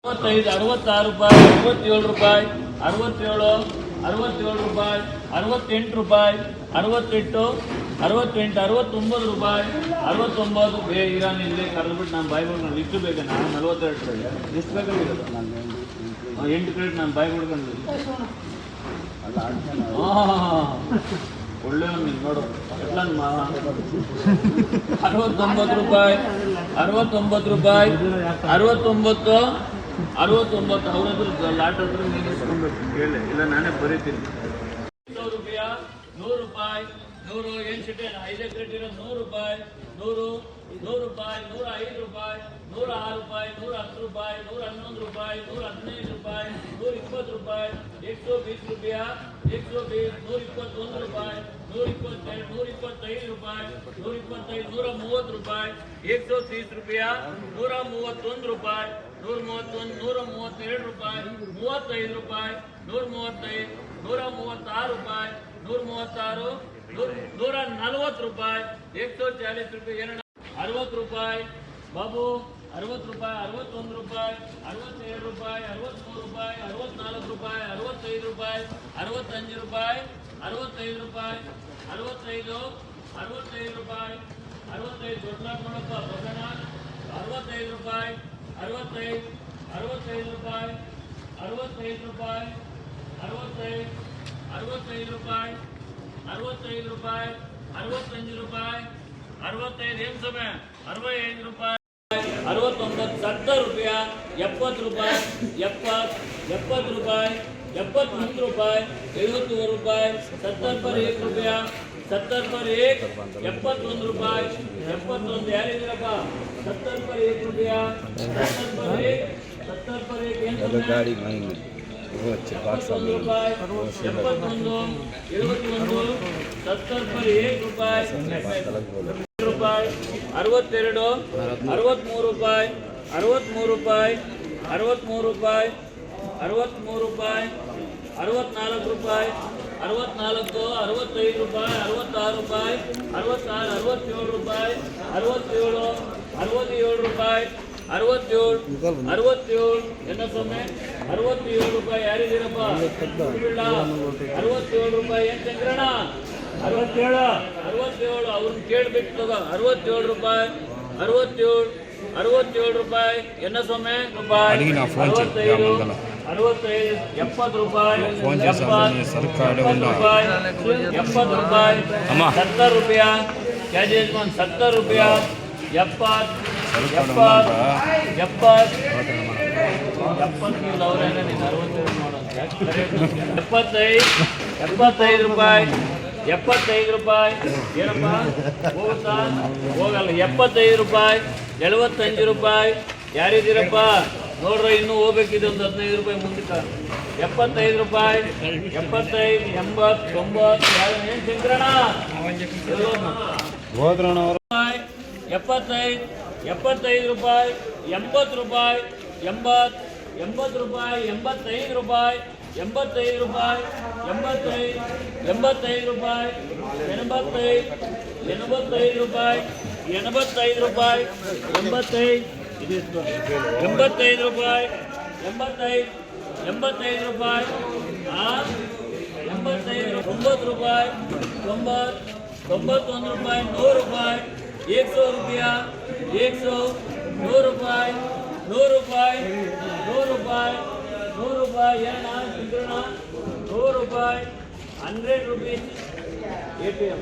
66 ರೂಪಾಯಿ, 67 ರೂಪಾಯಿ, 67, 67 ರೂಪಾಯಿ, 68 ರೂಪಾಯಿ, 68, 69 ರೂಪಾಯಿ, 69. ಇರಾನ್ ಇಲ್ಲಿ ಕರೆದ್ಬಿಟ್ಟು ನಾನು ಬಾಯ್ ಬಿಡ್ಕೊಂಡು ಇಷ್ಟು ಬೇಕಾ? ನಾನು 42 ಎಷ್ಟು ಬೇಕಾಗಿರೋದು? 8 ಕ್ರೆಡಿಟ್ ನಾನು ಬಾಯ್ ಬಿಡ್ಕೊಂಡು ಒಳ್ಳೆ ನೀನು ನೋಡು ಎಲ್ಲ 69 ರೂಪಾಯಿ, 69 ರೂಪಾಯಿ, 69, 69. ಅವ್ರದ್ರ ಲಾಟ್ ಹತ್ರ ನೀನು ಇಸ್ಕೊಬೇಕು ಹೇಳಿ, ಇಲ್ಲ ನಾನೇ ಬರೀತೀನಿ. 100 ರೂಪಾಯಿ, 100 ರೂಪಾಯಿ, 100. ಏನು ಸಿಟ್ಟೆ 5 ಕ್ರೆಡಿಟ್ ಇರೋದು 100 ರೂಪಾಯಿ, 100, 100 ರೂಪಾಯಿ, 105 ರೂಪಾಯಿ, 106 ರೂಪಾಯಿ, 110 ರೂಪಾಯಿ, 111 ರೂಪಾಯಿ, 115 ರೂಪಾಯಿ, 120 ರೂಪಾಯಿ, 120 ರೂಪಾಯಿ, 120, 121 ರೂಪಾಯಿ, 122, 125 ರೂಪಾಯಿ, 125, 130 ರೂಪಾಯಿ, 130 ರೂಪಾಯಿ, 131 ರೂಪಾಯಿ, 131, 132 ರೂಪಾಯಿ, 35 ರೂಪಾಯಿ, 135, 136 ರೂಪಾಯಿ, 136, 140 ರೂಪಾಯಿ, 140 ರೂಪಾಯಿ, 60 ರೂಪಾಯಿ ಬಾಬು, 60 ರೂಪಾಯಿ, 61 ರೂಪಾಯಿ, 62 ರೂಪಾಯಿ, 63 ರೂಪಾಯಿ, 64 ರೂಪಾಯಿ, 65 ರೂಪಾಯಿ, 65 ರೂಪಾಯಿ, 65 ರೂಪಾಯಿ, 65, 65 ರೂಪಾಯಿ, 65. ದೊಡ್ಡ ನೋಡಪ್ಪ ಬಸಣ್ಣ, 65 ರೂಪಾಯಿ, 65, 65 ರೂಪಾಯಿ, 65 ರೂಪಾಯಿ, 65, 65 ರೂಪಾಯಿ, 65 ರೂಪಾಯಿ, 65 ರೂಪಾಯಿ, 65. ಏನು ಸಮಯ 65 ರೂಪಾಯಿ, 69, 70 ರೂಪಾಯಿ, 70 ರೂಪಾಯಿ, 70 ರೂಪಾಯಿ, 71 ರೂಪಾಯಿ, 71 ರೂಪಾಯಿ, 70 पर 1 ರೂಪಾಯಿ, 70 पर 1, 71 ರೂಪಾಯಿ, 71. ಯಾರಿದ್ದೀರಪ್ಪ? 70 पर 1 ರೂಪಾಯಿ, 70 पर 1, 70 पर 1. ಏನು ಗಾಡಿ ಮೈನ್ ರೂಪಾಯಿ, 71, 71, 70 पर 1 ರೂಪಾಯಿ, ರೂಪಾಯಿ, 62, 63 ರೂಪಾಯಿ, 63 ರೂಪಾಯಿ, 63 ರೂಪಾಯಿ, 63 ರೂಪಾಯಿ, 64 ರೂಪಾಯಿ, 64, 65 ರೂಪಾಯಿ, 66 ರೂಪಾಯಿ, 66, 67 ರೂಪಾಯಿ, 67, 67 ರೂಪಾಯಿ, 67, 67. என்ன ಸೊಮ್ಮೆ 67 ರೂಪಾಯಿ. ಯಾರಿದ್ದೀರಪ್ಪ? 67 ರೂಪಾಯಿ. ಏನು ಚಂದ್ರಣ್ಣ 67, 67. ಅವ್ರನ್ನ ಕೇಳ್ಬೇಕು ತಗೋ. 67 ರೂಪಾಯಿ, 67, 67 ರೂಪಾಯಿ. ಎನ್ನ ಸೊಮ್ಮೆ ರೂಪಾಯಿ, 65, 65, 70 ರೂಪಾಯಿ, 70 ರೂಪಾಯಿ, 70 ರೂಪಾಯಿ, 70 ರೂಪಾಯಿ. ಕ್ಯಾಜೇಜ್ಮನ್ 70 ರೂಪಾಯಿ, 70, 70, 70, 70. ಅವರೇನೆ ನೀನು 67 ಮಾಡೋದು 75, 75 ರೂಪಾಯಿ, 75 ರೂಪಾಯಿ. ಏನಪ್ಪ ಹೋಗುತ್ತಾ? ಹೋಗಲ್ಲ. 75 ರೂಪಾಯಿ, 75 ರೂಪಾಯಿ. ಯಾರಿದ್ದೀರಪ್ಪ? ನೋಡ್ರಿ ಇನ್ನೂ ಹೋಗ್ಬೇಕಿದೆ ಒಂದು 15 ರೂಪಾಯಿ ಮುಂದಕ್ಕೆ. 75 ರೂಪಾಯಿ, 75, 80, 90. ಏನು ಶಂಕರಣ್ಣ ಹೋದ್ರಣ್ಣ ಅವರು? 75, 75 ರೂಪಾಯಿ, 80 ರೂಪಾಯಿ, 80, 80 ರೂಪಾಯಿ, 85 ರೂಪಾಯಿ, 85 ರೂಪಾಯಿ, 85, 85 ರೂಪಾಯಿ, 85, 85 ರೂಪಾಯಿ, 85 ರೂಪಾಯಿ, 85. ಇದಿಷ್ಟು 85 ರೂಪಾಯಿ, 85, 85 ರೂಪಾಯಿ, 85, 90 ರೂಪಾಯಿ, 90, 91 ರೂಪಾಯಿ, 100 ರೂಪಾಯಿ, 100 ರೂಪಾಯಿ, 100, 100 ರೂಪಾಯಿ, 100 ರೂಪಾಯಿ, 100 ರೂಪಾಯಿ, 100 ರೂಪಾಯಿ. ಏನಣ್ಣ 100 ರೂಪಾಯಿ, 100 rupees ATM.